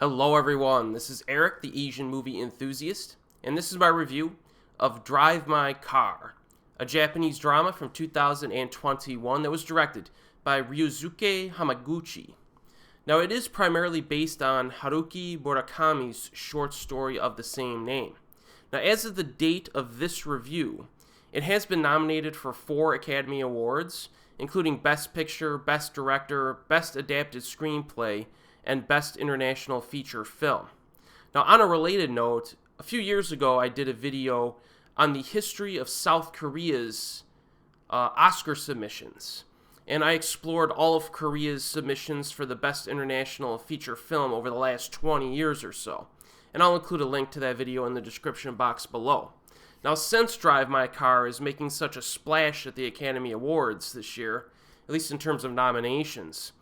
Hello everyone, this is Erik, the Asian movie enthusiast, and this is my review of Drive My Car, a Japanese drama from 2021 that was directed by Ryusuke Hamaguchi. Now it is primarily based on Haruki Murakami's short story of the same name. Now as of the date of this review, it has been nominated for 4 Academy Awards, including Best Picture, Best Director, Best Adapted Screenplay, and Best International Feature Film. Now, on a related note, a few years ago I did a video on the history of South Korea's Oscar submissions, and I explored all of Korea's submissions for the Best International Feature Film over the last 20 years or so, and I'll include a link to that video in the description box below. Now, since Drive My Car is making such a splash at the Academy Awards this year, at least in terms of nominations,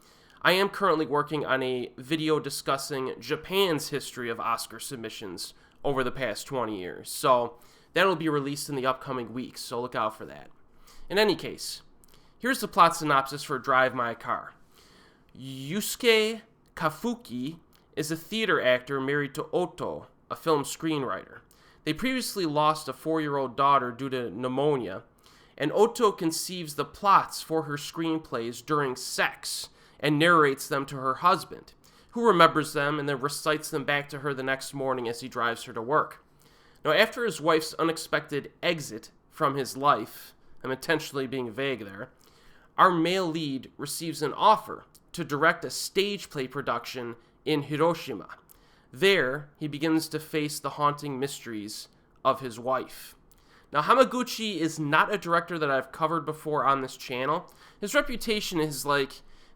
I am currently working on a video discussing Japan's history of Oscar submissions over the past 20 years. So that'll be released in the upcoming weeks, so look out for that. In any case, here's the plot synopsis for Drive My Car. Yusuke Kafuku is a theater actor married to Otto, a film screenwriter. They previously lost a 4-year-old daughter due to pneumonia, and Otto conceives the plots for her screenplays during sex and narrates them to her husband, who remembers them and then recites them back to her the next morning as he drives her to work. Now, after his wife's unexpected exit from his life, I'm intentionally being vague there, our male lead receives an offer to direct a stage play production in Hiroshima. There, he begins to face the haunting mysteries of his wife. Now, Hamaguchi is not a director that I've covered before on this channel. His reputation is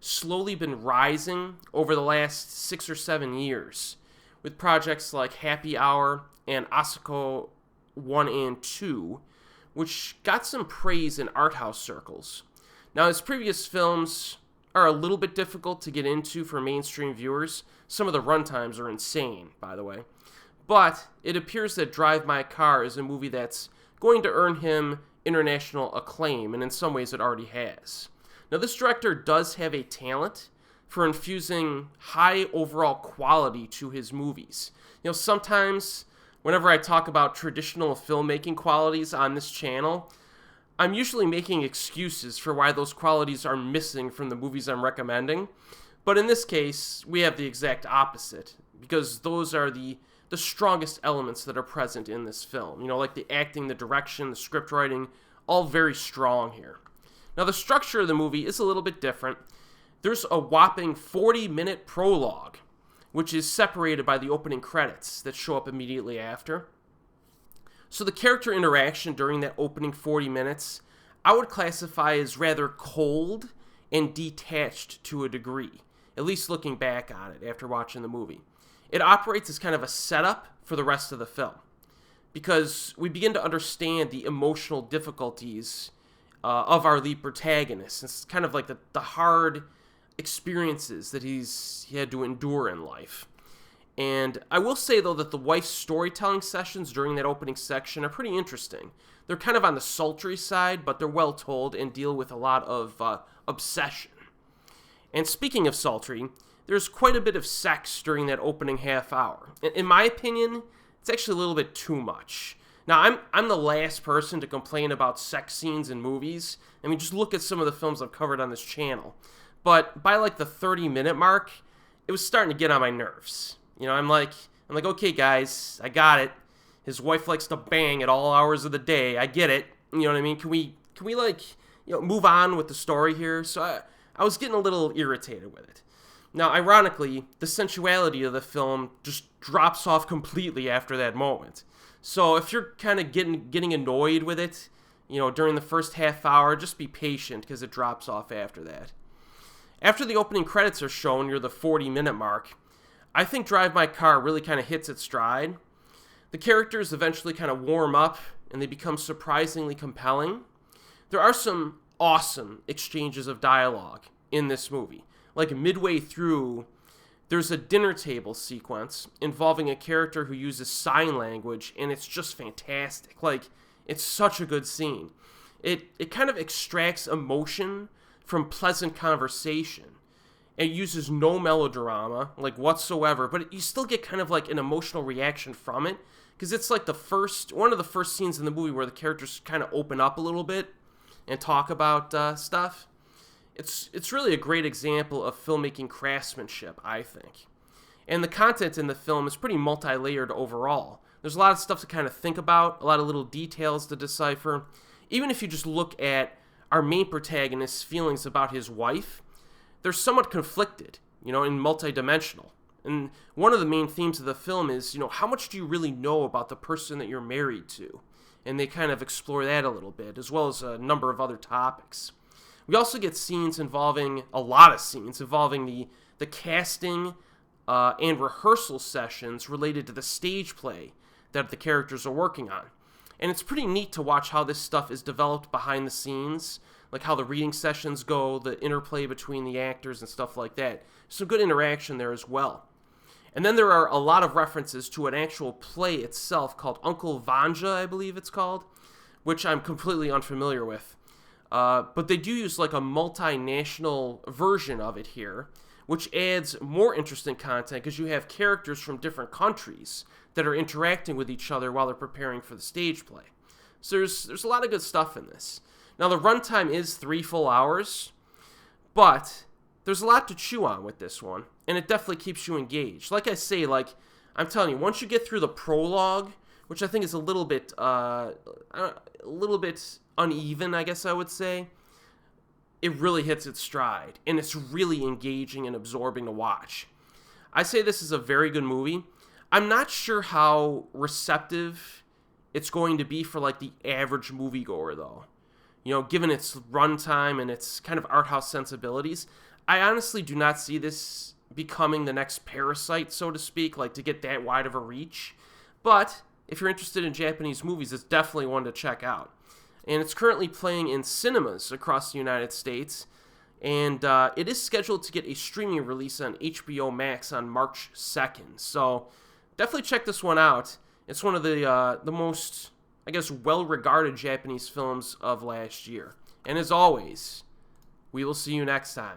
slowly been rising over the last 6 or 7 years, with projects like Happy Hour and Asako 1 and 2, which got some praise in art house circles. Now, his previous films are a little bit difficult to get into for mainstream viewers. Some of the runtimes are insane, by the way. But it appears that Drive My Car is a movie that's going to earn him international acclaim, and in some ways it already has. Now, this director does have a talent for infusing high overall quality to his movies. Sometimes whenever I talk about traditional filmmaking qualities on this channel, I'm usually making excuses for why those qualities are missing from the movies I'm recommending. But in this case, we have the exact opposite, because those are the strongest elements that are present in this film. Like the acting, the direction, the script writing, all very strong here. Now, the structure of the movie is a little bit different. There's a whopping 40-minute prologue, which is separated by the opening credits that show up immediately after. So the character interaction during that opening 40 minutes, I would classify as rather cold and detached to a degree, at least looking back on it after watching the movie. It operates as kind of a setup for the rest of the film, because we begin to understand the emotional difficulties of our lead protagonist. It's kind of like the hard experiences that he had to endure in life. And I will say, though, that the wife's storytelling sessions during that opening section are pretty interesting. They're kind of on the sultry side, but they're well told and deal with a lot of obsession. And speaking of sultry, there's quite a bit of sex during that opening half hour. In my opinion, it's actually a little bit too much. Now, I'm the last person to complain about sex scenes in movies. I mean, just look at some of the films I've covered on this channel. But by the 30-minute mark, it was starting to get on my nerves. I'm like, okay, guys, I got it. His wife likes to bang at all hours of the day. I get it. You know what I mean? Can we move on with the story here? So I was getting a little irritated with it. Now, ironically, the sensuality of the film just drops off completely after that moment. So if you're kind of getting annoyed with it, during the first half hour, just be patient, because it drops off after that. After the opening credits are shown near the 40-minute mark, I think Drive My Car really kind of hits its stride. The characters eventually kind of warm up, and they become surprisingly compelling. There are some awesome exchanges of dialogue in this movie. Like midway through, there's a dinner table sequence involving a character who uses sign language, and it's just fantastic. It's such a good scene. It kind of extracts emotion from pleasant conversation. It uses no melodrama, like, whatsoever, but you still get kind of like an emotional reaction from it, because it's like one of the first scenes in the movie where the characters kind of open up a little bit and talk about stuff. It's really a great example of filmmaking craftsmanship, I think. And the content in the film is pretty multi-layered overall. There's a lot of stuff to kind of think about, a lot of little details to decipher. Even if you just look at our main protagonist's feelings about his wife, they're somewhat conflicted, and multidimensional. And one of the main themes of the film is, how much do you really know about the person that you're married to? And they kind of explore that a little bit, as well as a number of other topics. We also get a lot of scenes involving the casting and rehearsal sessions related to the stage play that the characters are working on. And it's pretty neat to watch how this stuff is developed behind the scenes, like how the reading sessions go, the interplay between the actors and stuff like that. Some good interaction there as well. And then there are a lot of references to an actual play itself called Uncle Vanya, I believe it's called, which I'm completely unfamiliar with. But they do use like a multinational version of it here, which adds more interesting content because you have characters from different countries that are interacting with each other while they're preparing for the stage play. So there's a lot of good stuff in this. Now, the runtime is 3 full hours, but there's a lot to chew on with this one, and it definitely keeps you engaged. Like I say, I'm telling you, once you get through the prologue, which I think is a little bit uneven, I guess I would say, it really hits its stride, and it's really engaging and absorbing to watch. I say this is a very good movie. I'm not sure how receptive it's going to be for, the average moviegoer, though. Given its runtime and its kind of art house sensibilities, I honestly do not see this becoming the next Parasite, so to speak, to get that wide of a reach. But if you're interested in Japanese movies, it's definitely one to check out. And it's currently playing in cinemas across the United States, and it is scheduled to get a streaming release on HBO Max on March 2nd. So definitely check this one out. It's one of the most, I guess, well-regarded Japanese films of last year. And as always, we will see you next time.